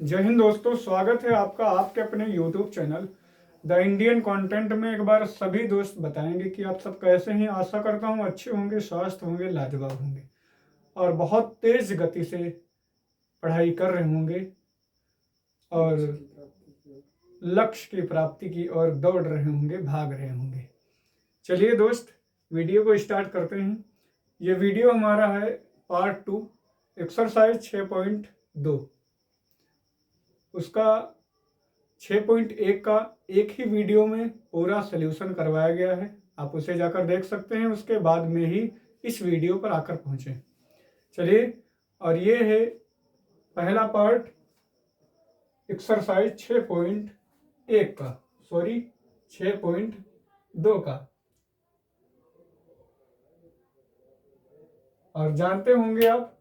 जय हिंद दोस्तों, स्वागत है आपका आपके अपने YouTube channel the Indian content में। एक बार सभी दोस्त बताएंगे कि आप सब कैसे हैं। आशा करता हूं अच्छे होंगे, स्वस्थ होंगे, लाजवाब होंगे और बहुत तेज गति से पढ़ाई कर रहे होंगे और लक्ष्य की प्राप्ति की ओर दौड़ रहे होंगे, भाग रहे होंगे। चलिए दोस्त, वीडियो को स्टार्ट करते हैं। ये वीडियो हमारा है पार्ट 2, एक्सरसाइज 6.2। उसका 6.1 का एक ही वीडियो में पूरा सल्यूशन करवाया गया है। आप उसे जाकर देख सकते हैं, उसके बाद में ही इस वीडियो पर आकर पहुंचे। चलिए, और ये है पहला पार्ट एक्सरसाइज 6.1 का, सॉरी 6.2 का। और जानते होंगे आप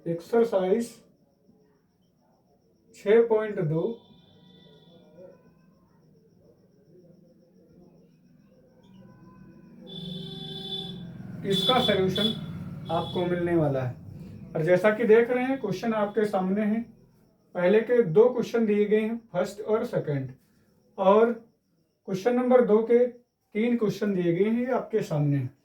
एक्सरसाइज 6.2 इसका सलूशन आपको मिलने वाला है। और जैसा कि देख रहे हैं, क्वेश्चन आपके सामने हैं। पहले के 2 क्वेश्चन दिए गए हैं, फर्स्ट और सेकंड, और क्वेश्चन नंबर 2 के 3 क्वेश्चन दिए गए हैं, ये आपके सामने हैं।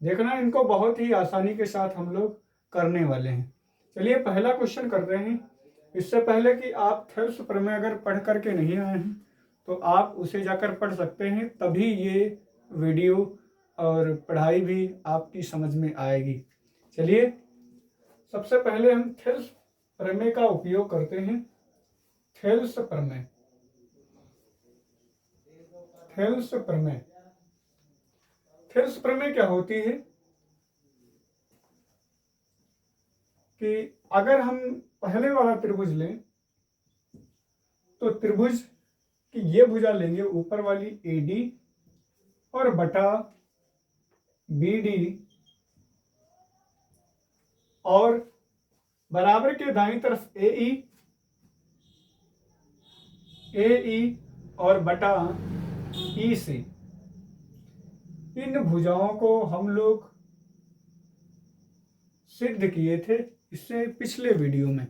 देखना, इनको बहुत ही आसानी के साथ हम लोग करने वाले हैं। चलिए, पहला क्वेश्चन कर रहे हैं। इससे पहले कि आप थेल्स प्रमेय अगर पढ़ करके नहीं आए हैं तो आप उसे जाकर पढ़ सकते हैं, तभी ये वीडियो और पढ़ाई भी आपकी समझ में आएगी। चलिए, सबसे पहले हम थेल्स प्रमेय का उपयोग करते हैं। थेल्स प्रमेय, थेल्स प्रमेय, थेल्स प्रमेय क्या होती है कि अगर हम पहले वाला त्रिभुज लें तो त्रिभुज की ये भुजा लेंगे ऊपर वाली AD और बटा BD, और बराबर के दाईं तरफ AE और बटा EC। इन भुजाओं को हम लोग सिद्ध किए थे इससे पिछले वीडियो में।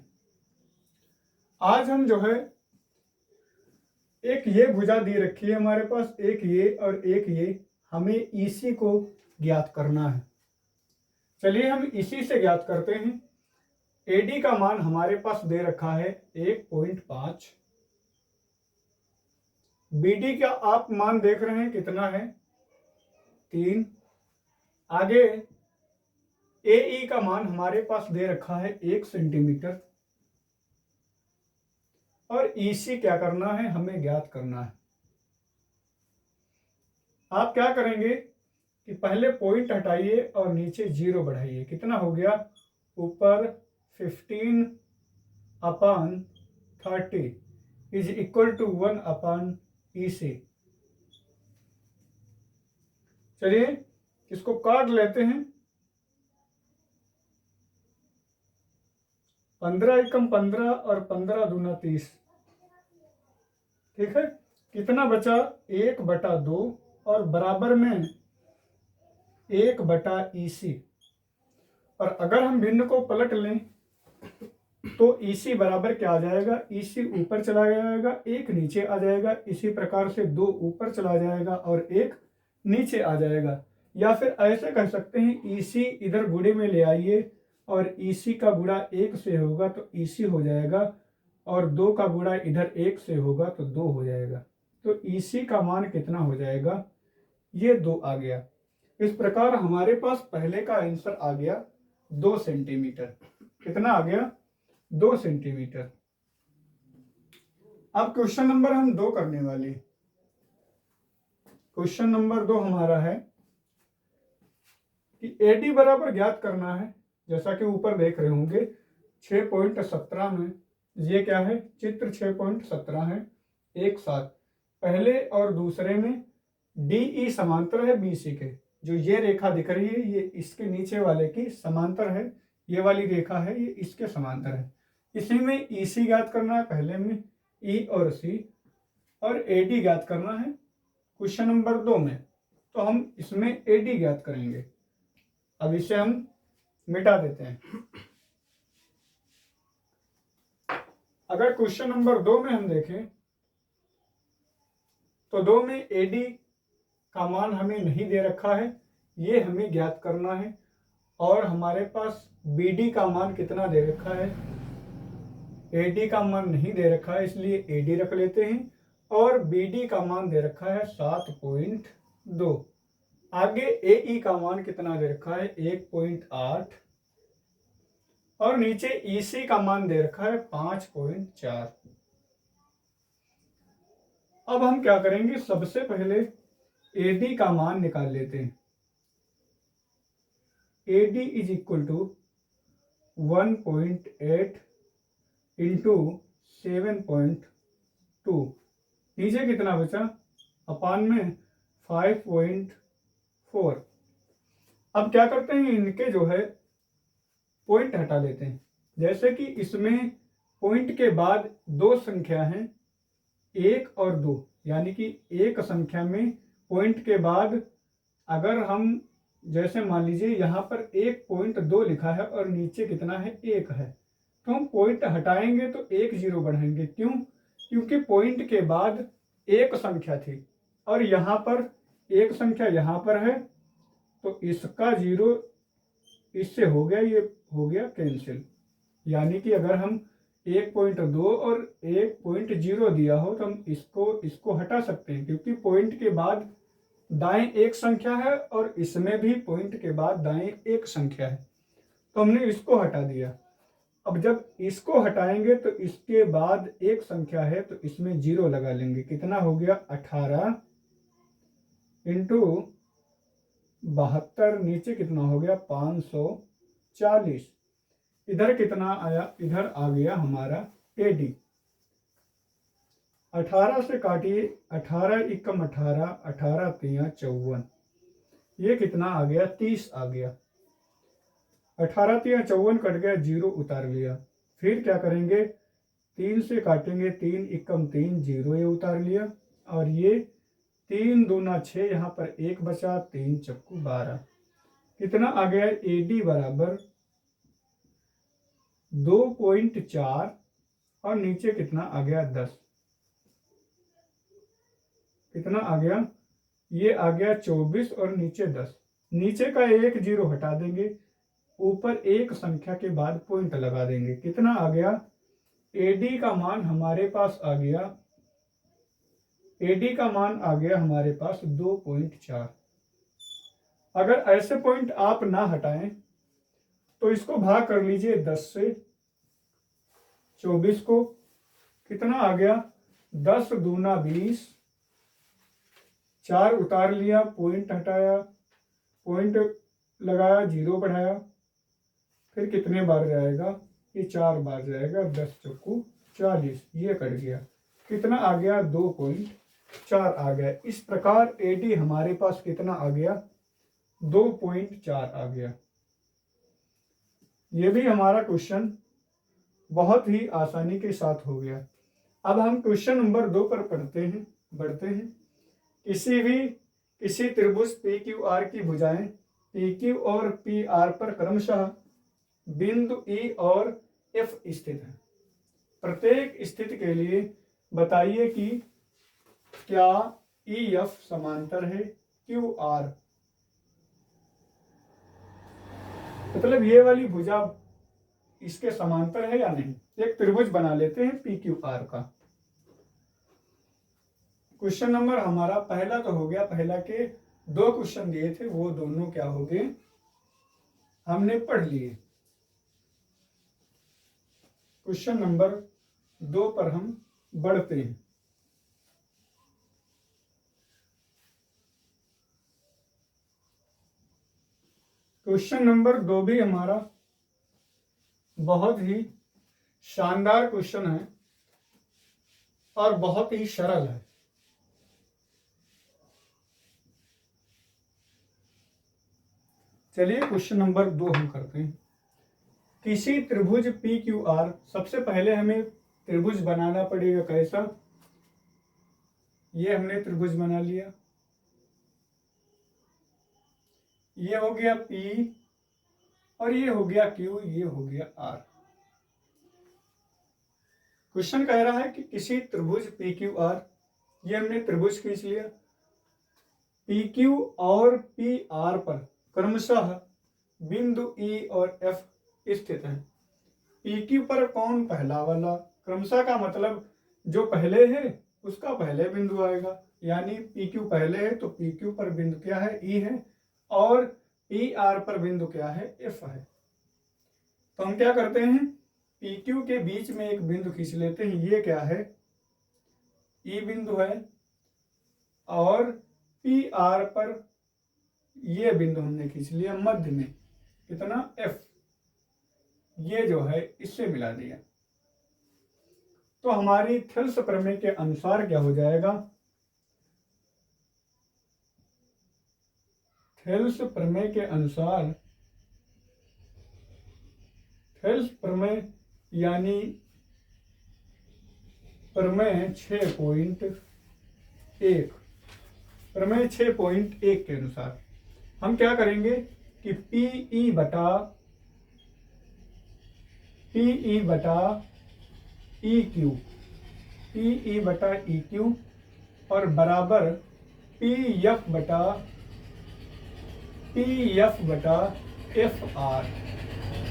आज हम जो है, एक ये भुजा दी रखी है हमारे पास, एक ये और एक ये, हमें EC को ज्ञात करना है। चलिए, हम इसी से ज्ञात करते हैं। AD का मान हमारे पास दे रखा है 1.5। BD का आप मान देख रहे हैं कितना है, 3। आगे AE का मान हमारे पास दे रखा है 1 सेंटीमीटर, और EC क्या करना है, हमें ज्ञात करना है। आप क्या करेंगे कि पहले पॉइंट हटाइए और नीचे 0 बढ़ाइए। कितना हो गया, ऊपर 15/30 इज इक्वल टू 1/EC। चलिए, इसको काट लेते हैं। 15 एकम 15 और 15 दूना 30। ठीक है, कितना बचा, 1/2 और बराबर में 1/EC। और अगर हम भिन्न को पलट लें तो EC बराबर क्या आ जाएगा, EC ऊपर चला जाएगा, 1 नीचे आ जाएगा। इसी प्रकार से 2 ऊपर चला जाएगा और 1 नीचे आ जाएगा। या फिर ऐसे कह सकते हैं, EC इधर गुणे में ले आइए और EC का गुणा 1 से होगा तो EC हो जाएगा, और 2 का गुणा इधर 1 से होगा तो 2 हो जाएगा। तो EC का मान कितना हो जाएगा, ये 2 आ गया। इस प्रकार हमारे पास पहले का आंसर आ गया 2 सेंटीमीटर। कितना आ गया, 2 सेंटीमीटर। अब क्वेश्चन नंबर हम 2 करने वाले हैं। क्वेश्चन नंबर 2 हमारा है कि AD बराबर ज्ञात करना है। जैसा कि ऊपर देख रहे होंगे 6.17 में, ये क्या है, चित्र 6.17 है। एक साथ पहले और दूसरे में DE समांतर है BC के। जो ये रेखा दिख रही है, ये इसके नीचे वाले की समांतर है। ये वाली रेखा है, ये इसके समांतर है। इसी में EC ज्ञात करना है, पहले में E और C, और AD ज्ञात करना है क्वेश्चन नंबर 2 में। तो हम इसमें AD ज्ञात करेंगे। अब इसे हम मिटा देते हैं। अगर क्वेश्चन नंबर 2 में हम देखें तो 2 में AD का मान हमें नहीं दे रखा है, ये हमें ज्ञात करना है। और हमारे पास BD का मान कितना दे रखा है, AD का मान नहीं दे रखा है, इसलिए AD रख लेते हैं। और BD का मान दे रखा है 7.2। आगे AE का मान कितना दे रखा है 1.8 और नीचे EC का मान दे रखा है 5.4। अब हम क्या करेंगे, सबसे पहले AD का मान निकाल लेते हैं। AD is equal to 1.8 into 7.2। नीचे कितना बचा, अपान में 5.4। अब क्या करते हैं, इनके जो है पॉइंट हटा लेते हैं। जैसे कि इसमें पॉइंट के बाद दो संख्या हैं 1 और 2, यानी कि एक संख्या में पॉइंट के बाद अगर हम जैसे मान लीजिए यहाँ पर 1.2 लिखा है और नीचे कितना है 1 है, तो हम पॉइंट हटाएंगे तो 1 0 बढ़ाएंगे। क्यों, क्योंकि पॉइंट के बाद एक संख्या थी और यहाँ पर एक संख्या यहाँ पर है, तो इसका 0 इससे हो गया, ये हो गया कैंसिल। यानी कि अगर हम 1.2 और 1.0 दिया हो तो हम इसको हटा सकते हैं, क्योंकि पॉइंट के बाद दाएं एक संख्या है और इसमें भी पॉइंट के बाद दाएं एक संख्या है, तो हमने इसको हटा दिया। अब जब इसको हटाएंगे तो इसके बाद एक संख्या है तो इसमें 0 लगा लेंगे। कितना हो गया 18 इंटू 72, नीचे कितना हो गया 540। इधर कितना आया, इधर आ गया हमारा AD। 18 से काटिए, 18 एकम 18, 18 तिया 54, ये कितना आ गया 30 आ गया। 18 तिया 54 कट गया, 0 उतार लिया। फिर क्या करेंगे, 3 से काटेंगे, 3 एकम 3, 0 ये उतार लिया। और ये 3 दूना 6, यहाँ पर 1 बचा, 3 चक्कू 12। कितना आ गया AD बराबर 2.4 और नीचे कितना आ गया 10। कितना आ गया, ये आ गया 24 और नीचे 10। नीचे का 1 0 हटा देंगे, ऊपर एक संख्या के बाद पॉइंट लगा देंगे। कितना आ गया, AD का मान हमारे पास आ गया, AD का मान आ गया हमारे पास 2.4। अगर ऐसे पॉइंट आप ना हटाएं तो इसको भाग कर लीजिए 10 से 24 को। कितना आ गया 10 दूना 20, 4 उतार लिया, पॉइंट हटाया, पॉइंट लगाया, 0 बढ़ाया, फिर कितने बार जाएगा, ये 4 बार जाएगा, 10 चक्कू 40, ये कट गया। कितना आ गया 2.4 आ गया। इस प्रकार AD हमारे पास कितना आ गया 2.4 आ गया। ये भी हमारा क्वेश्चन बहुत ही आसानी के साथ हो गया। अब हम क्वेश्चन नंबर 2 पर बढ़ते हैं। किसी त्रिभुज PQR की भुजाएं PQ और PR पर क्रमशः बिंदु E और F स्थित है। प्रत्येक स्थिति के लिए बताइए कि क्या EF समांतर है QR, मतलब ये वाली भुजा इसके समांतर है या नहीं। एक त्रिभुज बना लेते हैं PQR का। क्वेश्चन नंबर हमारा पहला तो हो गया, पहला के 2 क्वेश्चन दिए थे वो दोनों क्या हो गए, हमने पढ़ लिए। क्वेश्चन नंबर 2 पर हम बढ़ते हैं। क्वेश्चन नंबर 2 भी हमारा बहुत ही शानदार क्वेश्चन है और बहुत ही सरल है। चलिए क्वेश्चन नंबर 2 हम करते हैं। किसी त्रिभुज PQR, सबसे पहले हमें त्रिभुज बनाना पड़ेगा। कैसा, ये हमने त्रिभुज बना लिया। ये हो गया P और ये हो गया Q, ये हो गया R। क्वेश्चन कह रहा है कि किसी त्रिभुज PQR, ये हमने त्रिभुज खींच लिया, PQ और PR पर क्रमशः बिंदु E और F स्थित है। PQ पर कौन पहला वाला, क्रमशः का मतलब जो पहले है उसका पहले बिंदु आएगा, यानी PQ पहले है तो PQ पर बिंदु क्या है, E है, और PR पर बिंदु क्या है, F है। तो हम क्या करते हैं, PQ के बीच में एक बिंदु खींच लेते हैं, ये क्या है, E बिंदु है, और PR पर ये बिंदु हमने खींच लिया मध्य में, कितना, F, ये जो है इससे मिला दिया। तो हमारी थेल्स प्रमेय के अनुसार क्या हो जाएगा, थेल्स प्रमेय के अनुसार, थेल्स प्रमेय यानी प्रमेय 6.1, प्रमेय 6.1 के अनुसार हम क्या करेंगे कि PE बटा EQ, PE बटा EQ और बराबर PF बटा FR,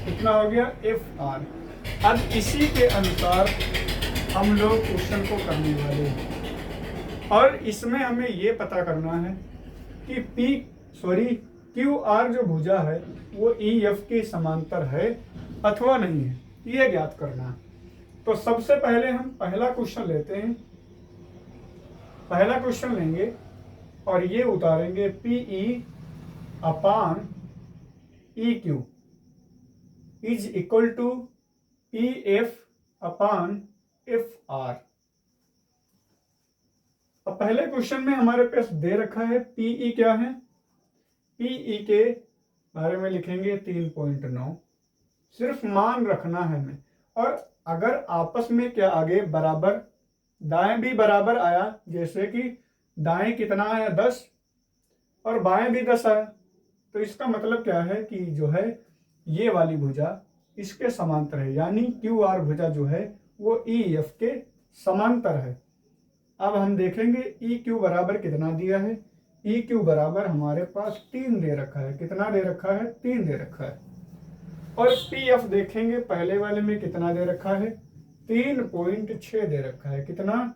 कितना हो गया, FR। अब इसी के अनुसार हम लोग क्वेश्चन को करने वाले हैं, और इसमें हमें ये पता करना है कि QR जो भुजा है वो EF के समांतर है अथवा नहीं है, ये ज्ञात करना है। तो सबसे पहले हम पहला क्वेश्चन लेते हैं, पहला क्वेश्चन लेंगे और ये उतारेंगे PE upon EQ is equal to PF upon FR। अब पहले क्वेश्चन में हमारे पास दे रखा है PE क्या है, PE के बारे में लिखेंगे 3.9, सिर्फ मान रखना है हमें। और अगर आपस में क्या आगे बराबर, दाएं भी बराबर आया, जैसे कि दाएं कितना आया 10 और बाएं भी 10 आया, तो इसका मतलब क्या है कि जो है ये वाली भुजा इसके समांतर है, यानी QR भुजा जो है वो EF के समांतर है। अब हम देखेंगे EQ बराबर कितना दिया है, EQ बराबर हमारे पास 3 दे रखा है, कितना दे रखा है, 3 दे रखा है। और PF देखेंगे पहले वाले में कितना दे रखा है, 3.6 दे रखा है, कितना,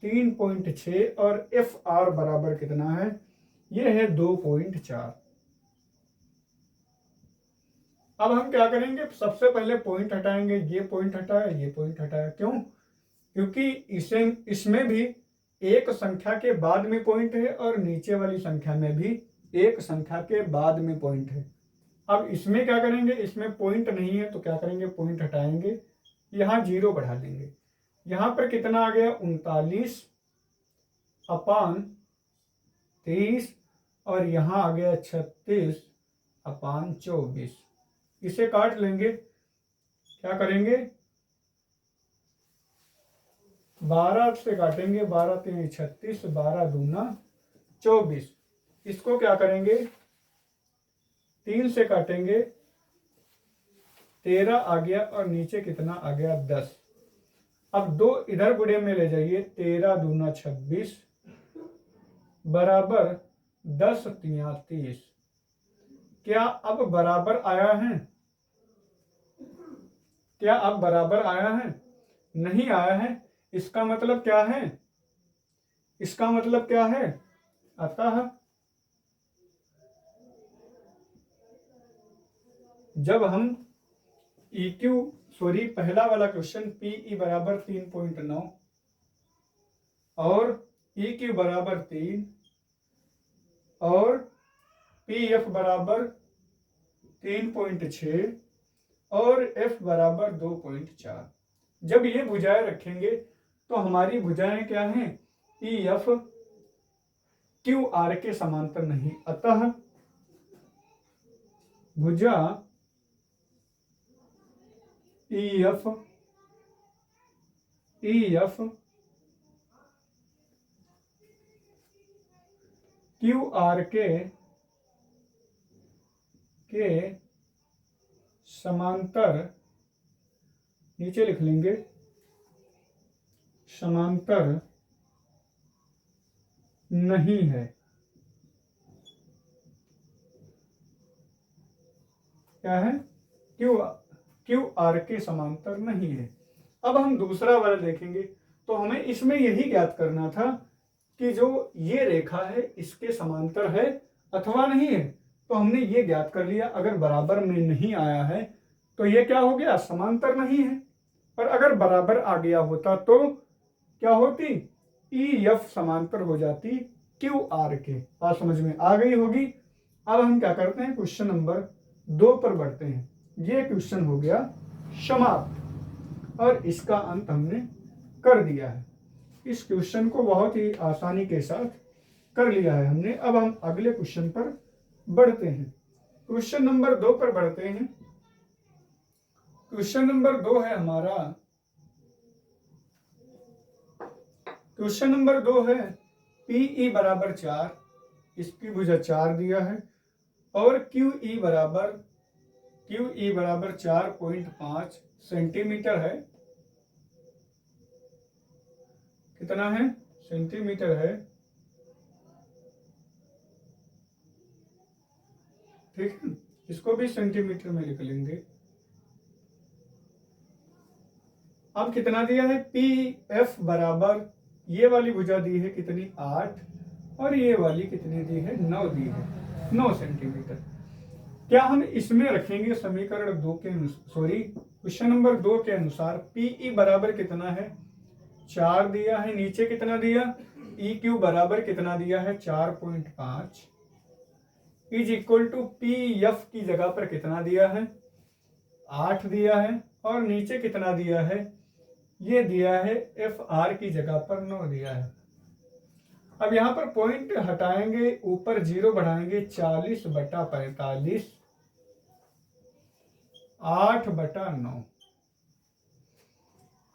3.6, और FR बराबर कितना है, ये है 2.4। अब हम क्या करेंगे, सबसे पहले पॉइंट हटाएंगे, ये पॉइंट हटाया, ये पॉइंट हटाया, क्यों, क्योंकि इसमें भी एक संख्या के बाद में पॉइंट है और नीचे वाली संख्या में भी एक संख्या के बाद में पॉइंट है। अब इसमें क्या करेंगे, इसमें पॉइंट नहीं है तो क्या करेंगे, पॉइंट हटाएंगे, यहाँ 0 बढ़ा देंगे, यहाँ पर कितना आ गया, 39 अपान 23, और यहाँ आ गया 36 अपान 24। इसे काट लेंगे, क्या करेंगे, 12 से काटेंगे, 12 3 36, 12 दूना 24। इसको क्या करेंगे, 3 से काटेंगे, 13 आ गया, और नीचे कितना आ गया, 10। अब 2 इधर गुणे में ले जाइए, 13 दूना 26 बराबर 10 तिया 30। क्या अब बराबर आया है, क्या अब बराबर आया है, नहीं आया है। इसका मतलब क्या है, इसका मतलब क्या है, अतः जब हम पहला वाला क्वेश्चन PE बराबर 3.9 और EQ बराबर 3 और PF बराबर 3.6 और F बराबर 2.4, जब ये भुजाएं रखेंगे तो हमारी भुजाएं क्या हैं, EF QR के समांतर नहीं, अतः भुजा EF QR के के समांतर, नीचे लिख लेंगे, समांतर नहीं है। क्या है? क्यू आर के समांतर नहीं है। अब हम दूसरा वाला देखेंगे तो हमें इसमें यही ज्ञात करना था कि जो ये रेखा है इसके समांतर है अथवा नहीं है। तो हमने ये ज्ञात कर लिया, अगर बराबर में नहीं आया है तो ये क्या हो गया? समांतर नहीं है। और अगर बराबर आ गया होता तो क्या होती? ई एफ समांतर हो जाती क्यू आर के। बात समझ में आ गई होगी। अब हम क्या करते हैं, क्वेश्चन नंबर 2 पर बढ़ते हैं। ये क्वेश्चन हो गया समाप्त और इसका अंत हमने कर दिया है। इस क्वेश्चन को बहुत ही आसानी के साथ कर लिया है हमने। अब हम अगले क्वेश्चन पर बढ़ते हैं। क्वेश्चन नंबर 2 पर बढ़ते हैं। क्वेश्चन नंबर 2 है हमारा, क्वेश्चन नंबर 2 है पीई बराबर 4, इसकी भुजा 4 दिया है, और क्यूई बराबर 4.5 सेंटीमीटर है। कितना है? सेंटीमीटर है। ठीक है, इसको भी सेंटीमीटर में लिख लेंगे। अब कितना दिया है? पी एफ बराबर, ये वाली भुजा दी है कितनी? 8, और ये वाली कितनी दी है? 9 दी है, 9 सेंटीमीटर। क्या हम इसमें रखेंगे समीकरण 2 के, सॉरी क्वेश्चन नंबर 2 के अनुसार पीई बराबर कितना है? 4 दिया है। नीचे कितना दिया? ई क्यू बराबर कितना दिया है? 4.5 is equal to P F की जगह पर कितना दिया है? 8 दिया है। और नीचे कितना दिया है? ये दिया है एफ आर की जगह पर 9 दिया है। अब यहां पर पॉइंट हटाएंगे, ऊपर 0 बढ़ाएंगे, 40/45, 8/9।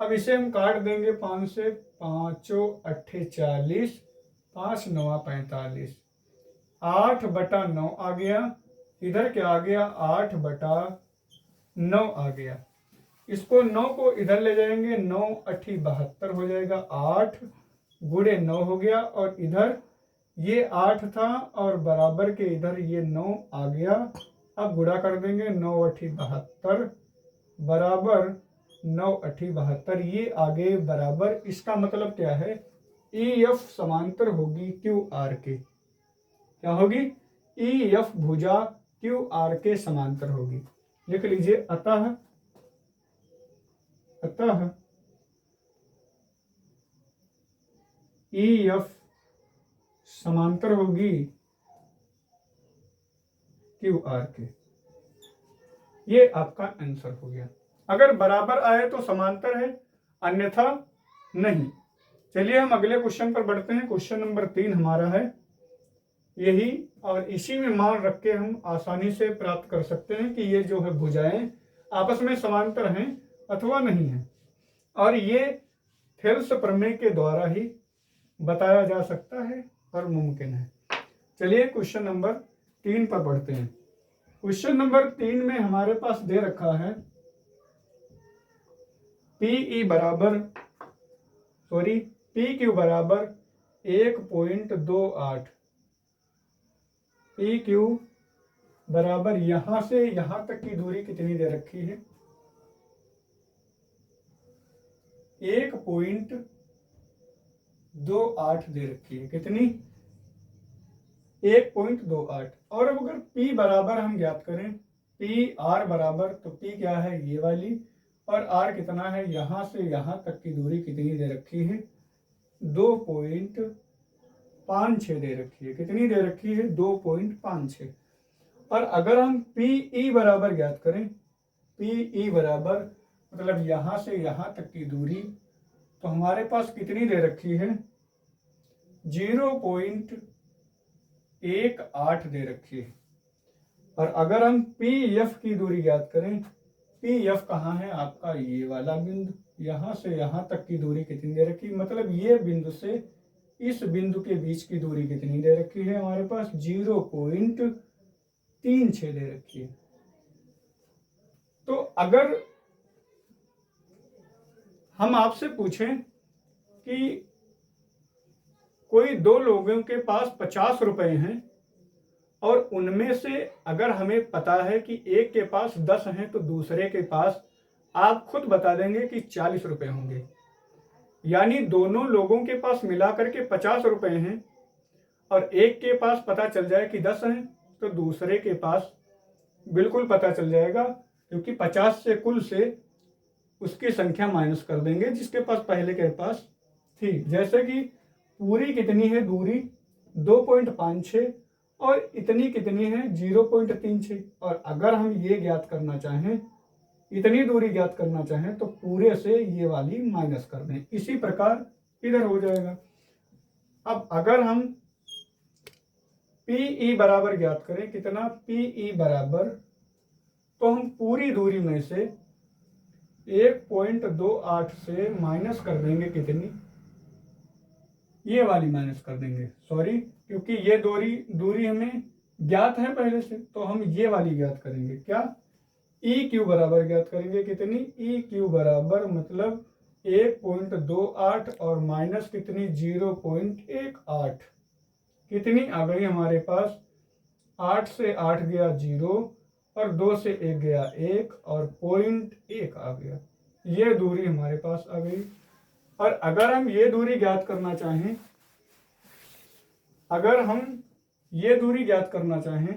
अब इसे हम काट देंगे, 5 से 5 8 40, 5 9 45, 8/9 आ गया। इधर क्या आ गया? 8/9 आ गया। इसको 9 को इधर ले जाएंगे, 9 8 72 हो जाएगा, 8 गुणे 9 हो गया। और इधर ये 8 था और बराबर के इधर ये 9 आ गया। अब गुणा कर देंगे, 9 8 72 बराबर 9 8 72, ये आगे बराबर। इसका मतलब क्या है? ई एफ समांतर होगी क्यू आर के। क्या होगी? ई एफ भुजा क्यू आर के समांतर होगी। लिख लीजिए, अतः ई एफ समांतर होगी क्यू आर के। ये आपका आंसर हो गया। अगर बराबर आए तो समांतर है, अन्यथा नहीं। चलिए हम अगले क्वेश्चन पर बढ़ते हैं। क्वेश्चन नंबर 3 हमारा है यही, और इसी में मान रख के हम आसानी से प्राप्त कर सकते हैं कि ये जो है भुजाएं आपस में समांतर हैं अथवा नहीं है। और ये थेल्स प्रमेय के द्वारा ही बताया जा सकता है और मुमकिन है। चलिए क्वेश्चन नंबर 3 पर बढ़ते हैं। क्वेश्चन नंबर 3 में हमारे पास दे रखा है पीई बराबर, सॉरी पी क्यू बराबर 1.28, पी क्यू बराबर यहां से यहां तक की दूरी कितनी दे रखी है? 1.28 दे रखी है। कितनी? 1.28। और अब अगर P बराबर हम ज्ञात करें, P R बराबर, तो P क्या है? ये वाली, और R कितना है? यहां से यहां तक की दूरी कितनी दे रखी है? 2.56 दे रखी है। कितनी दे रखी है? 2.56। और अगर हम PE बराबर ज्ञात करें, PE बराबर मतलब यहां से यहां तक की दूरी, तो हमारे पास कितनी दे रखी है? 0.18 दे रखी है। और अगर हम PF की दूरी ज्ञात करें, PF कहाँ है? आपका ये वाला बिंदु, यहां से यहां तक की दूरी कितनी दे रखी? मतलब ये बिंदु से इस बिंदु के बीच की दूरी कितनी दे रखी है? हमारे पास 0.18 3 6 दे रखी है। तो अगर हम आपसे पूछें कि कोई 2 लोगों के पास 50 रुपए हैं और उनमें से अगर हमें पता है कि एक के पास 10 हैं तो दूसरे के पास आप खुद बता देंगे कि 40 रुपए होंगे। यानी दोनों लोगों के पास मिलाकर के 50 रुपए हैं और एक के पास पता चल जाए कि 10 हैं तो दूसरे के पास बिल्कुल पता चल जाएगा, क्योंकि 50 से कुल से उसकी संख्या माइनस कर देंगे जिसके पास पहले के पास थी। जैसे कि पूरी कितनी है दूरी 2.56 और इतनी कितनी है 0.36। और अगर हम ये ज्ञात करना चाहें, इतनी दूरी ज्ञात करना चाहें तो पूरे से ये वाली माइनस कर दें। इसी प्रकार इधर हो जाएगा। अब अगर हम PE बराबर ज्ञात करें, कितना PE बराबर, तो हम पूरी दूरी में से 1.28 से माइनस कर देंगे कितनी, ये वाली माइनस कर देंगे, सॉरी, क्योंकि ये दूरी हमें ज्ञात है पहले से, तो हम ये वाली ज्ञात करेंगे। क्या? EQ बराबर ज्ञात करेंगे कितनी, EQ बराबर मतलब 1.28 और माइनस कितनी 0.18, कितनी आ गई हमारे पास, 8 से 8 गया 0 और 2 से 1 गया 1 और 0.1 आ गया। ये दूरी हमारे पास आ गई। और अगर हम ये दूरी ज्ञात करना चाहें, अगर हम ये दूरी ज्ञात करना चाहें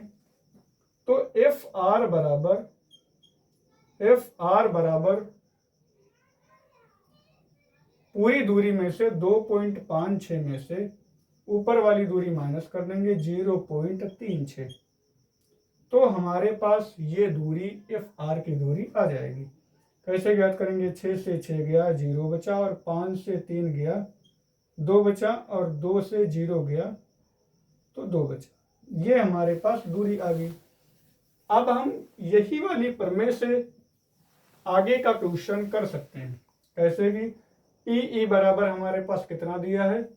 तो FR बराबर पूरी दूरी में से 2.56 में से ऊपर वाली दूरी माइनस कर देंगे 0.36, तो हमारे पास ये दूरी FR की दूरी आ जाएगी। कैसे ज्ञात करेंगे, 6 से 6 गया 0 बचा और 5 से 3 गया 2 बचा और 2 से 0 गया तो 2 बचा, ये हमारे पास दूरी आ गई। अब हम यही वाली प्रमेय से आगे का क्वेश्चन कर सकते हैं। कैसे कि PE बराबर हमारे पास कितना दिया है,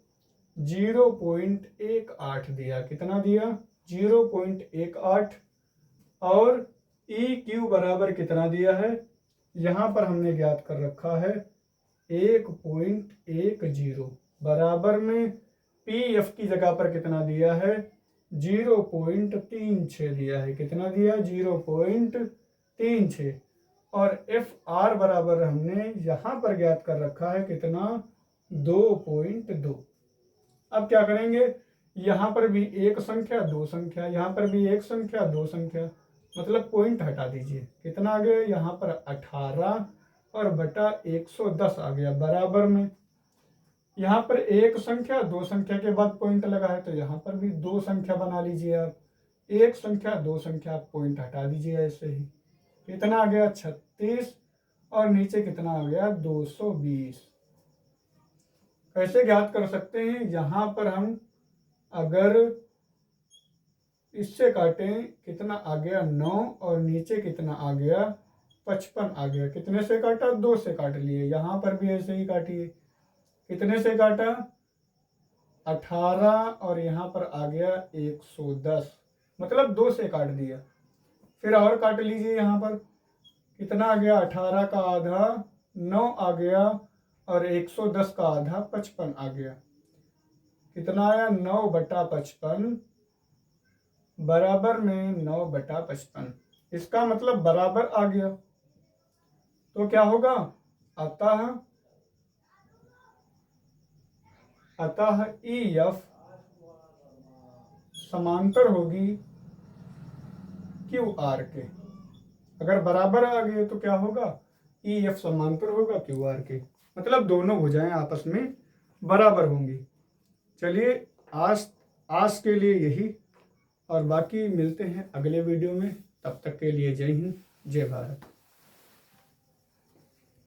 0.18 दिया, कितना दिया 0.18, और EQ बराबर कितना दिया है, यहाँ पर हमने ज्ञात कर रखा है 1.10, बराबर में PF की जगह पर कितना दिया है 0.36 दिया है, कितना दिया 0.36, और FR बराबर हमने यहाँ पर ज्ञात कर रखा है कितना 2.2। अब क्या करेंगे, यहाँ पर भी एक संख्या दो संख्या, यहाँ पर भी एक संख्या दो संख्या, मतलब पॉइंट हटा दीजिए, कितना आ गया यहाँ पर 18 और बटा 110 आ गया, बराबर में यहाँ पर एक संख्या दो संख्या के बाद पॉइंट लगा है तो यहाँ पर भी दो संख्या बना लीजिए आप, एक संख्या दो संख्या, पॉइंट हटा दीजिए ऐसे ही, कितना आ गया 36 और नीचे कितना आ गया 220। कैसे ज्ञात कर सकते हैं, यहाँ पर हम अगर इससे काटें कितना आ गया 9 और नीचे कितना आ गया 55 आ गया, कितने से काटा 2 से काट लिए, यहाँ पर भी ऐसे ही काटिए, कितने से काटा 18 और यहाँ पर आ गया 110, मतलब 2 से काट दिया। फिर और काट लीजिए, यहाँ पर कितना आ गया 18 का आधा 9 आ गया और 110 का आधा 55 आ गया, कितना आया 9/55, बराबर में 9/55, इसका मतलब बराबर आ गया। तो क्या होगा, अतः EF समांतर होगी QR के। अगर बराबर आ गए तो क्या होगा, EF समांतर होगा QR के, मतलब दोनों भुजाएं आपस में बराबर होंगी। चलिए आज के लिए यही, और बाकी मिलते हैं अगले वीडियो में। तब तक के लिए जय हिंद, जय भारत।